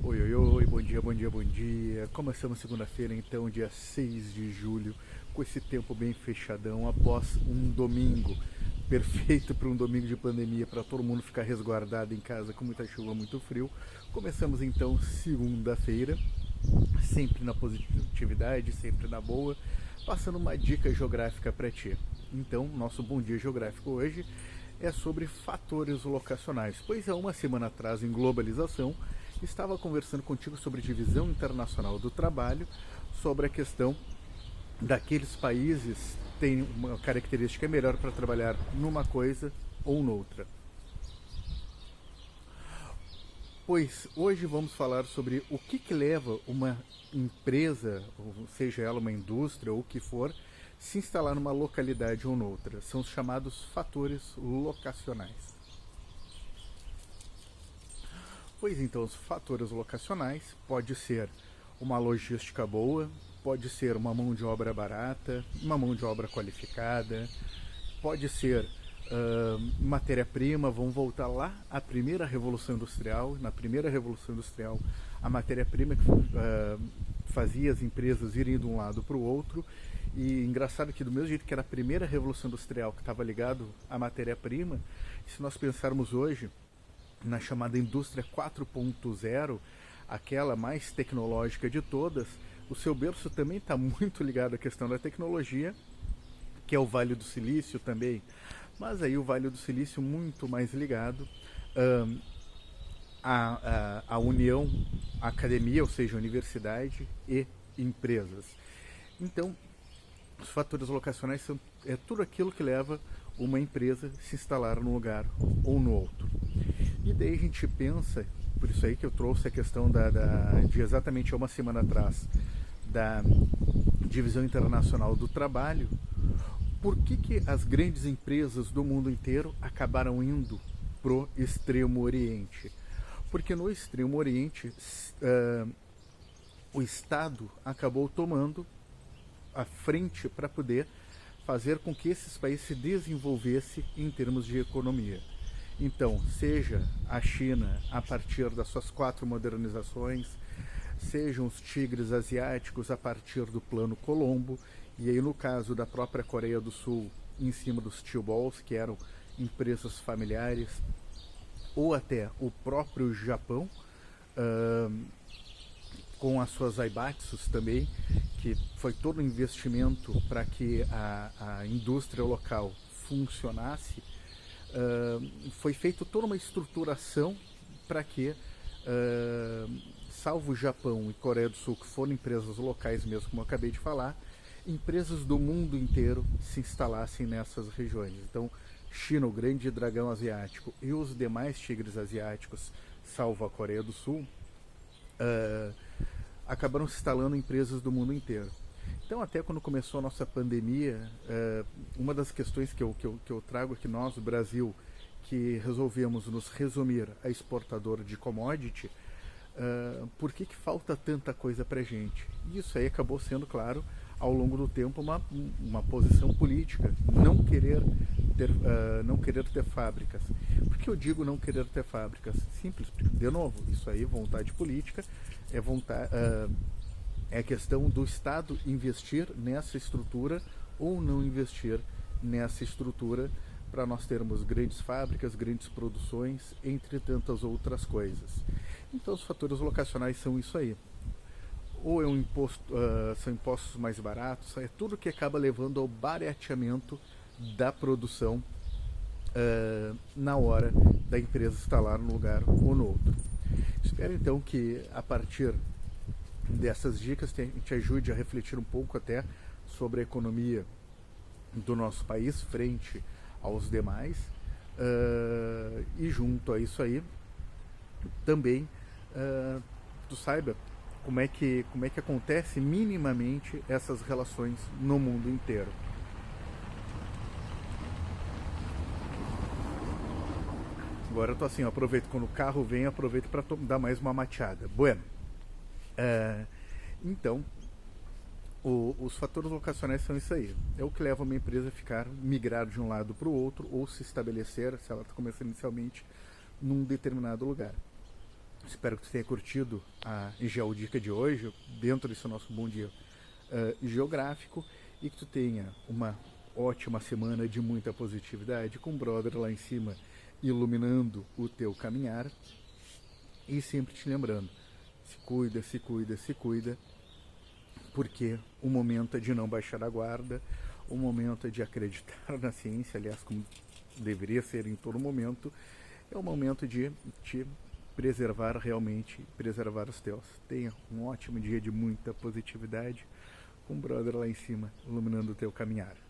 Oi, oi, oi, bom dia, bom dia, bom dia. Começamos segunda-feira, então, dia 6 de julho, com esse tempo bem fechadão, após um domingo perfeito para um domingo de pandemia, para todo mundo ficar resguardado em casa com muita chuva, muito frio. Começamos então segunda-feira, sempre na positividade, sempre na boa, passando uma dica geográfica para ti. Então, nosso bom dia geográfico hoje é sobre fatores locacionais, pois há uma semana atrás, em Globalização, estava conversando contigo sobre divisão internacional do trabalho, sobre a questão daqueles países têm uma característica melhor para trabalhar numa coisa ou noutra. Pois hoje vamos falar sobre o que leva uma empresa, ou seja ela uma indústria ou o que for, se instalar numa localidade ou noutra. São os chamados fatores locacionais. Pois então, os fatores locacionais pode ser uma logística boa, pode ser uma mão de obra barata, uma mão de obra qualificada, pode ser matéria-prima. Vamos voltar lá à primeira Revolução Industrial. Na primeira Revolução Industrial, a matéria-prima que fazia as empresas irem de um lado para o outro. E engraçado que do mesmo jeito que era a primeira Revolução Industrial que estava ligado à matéria-prima, se nós pensarmos hoje na chamada indústria 4.0, aquela mais tecnológica de todas, o seu berço também está muito ligado à questão da tecnologia, que é o Vale do Silício também, mas aí o Vale do Silício muito mais ligado à união, à academia, ou seja, universidade e empresas. Então, os fatores locacionais é tudo aquilo que leva uma empresa a se instalar num lugar ou no outro. E daí a gente pensa, por isso aí que eu trouxe a questão de exatamente uma semana atrás, da divisão internacional do trabalho. Por que as grandes empresas do mundo inteiro acabaram indo pro Extremo Oriente? Porque no Extremo Oriente o Estado acabou tomando a frente para poder fazer com que esses países se desenvolvessem em termos de economia. Então, seja a China a partir das suas 4 modernizações, sejam os tigres asiáticos a partir do Plano Colombo, e aí no caso da própria Coreia do Sul, em cima dos Steel Balls, que eram empresas familiares, ou até o próprio Japão, com as suas Aibatsus também, que foi todo um investimento para que a indústria local funcionasse. Foi feita toda uma estruturação para que, salvo o Japão e Coreia do Sul, que foram empresas locais mesmo, como eu acabei de falar, empresas do mundo inteiro se instalassem nessas regiões. Então, China, o grande dragão asiático, e os demais tigres asiáticos, salvo a Coreia do Sul, acabaram se instalando empresas do mundo inteiro. Então, até quando começou a nossa pandemia, uma das questões que eu trago aqui nós, o Brasil, que resolvemos nos resumir a exportador de commodity, por que falta tanta coisa para a gente? Isso aí acabou sendo, claro, ao longo do tempo, uma posição política, não querer ter fábricas. Por que eu digo não querer ter fábricas? Simples, de novo, isso aí, vontade política, é a questão do Estado investir nessa estrutura ou não investir nessa estrutura para nós termos grandes fábricas, grandes produções, entre tantas outras coisas. Então os fatores locacionais são isso aí. Ou é são impostos mais baratos, é tudo que acaba levando ao barateamento da produção na hora da empresa instalar num lugar ou no outro. Espero então que a partir dessas dicas te ajude a refletir um pouco até sobre a economia do nosso país frente aos demais, e junto a isso aí também tu saiba como é que acontece minimamente essas relações no mundo inteiro. Agora eu tô assim, eu aproveito quando o carro vem, aproveito para dar mais uma mateada. Bueno, então os fatores locacionais são isso aí. É o que leva uma empresa a migrar de um lado para o outro ou se estabelecer, se ela está começando inicialmente, num determinado lugar. Espero que tu tenha curtido a Geodica de hoje, dentro desse nosso bom dia geográfico, e que tu tenha uma ótima semana de muita positividade, com o brother lá em cima iluminando o teu caminhar. E sempre te lembrando, se cuida, se cuida, se cuida, porque o momento é de não baixar a guarda, o momento é de acreditar na ciência, aliás, como deveria ser em todo momento, é o momento de te preservar realmente, preservar os teus. Tenha um ótimo dia de muita positividade, com o brother lá em cima iluminando o teu caminhar.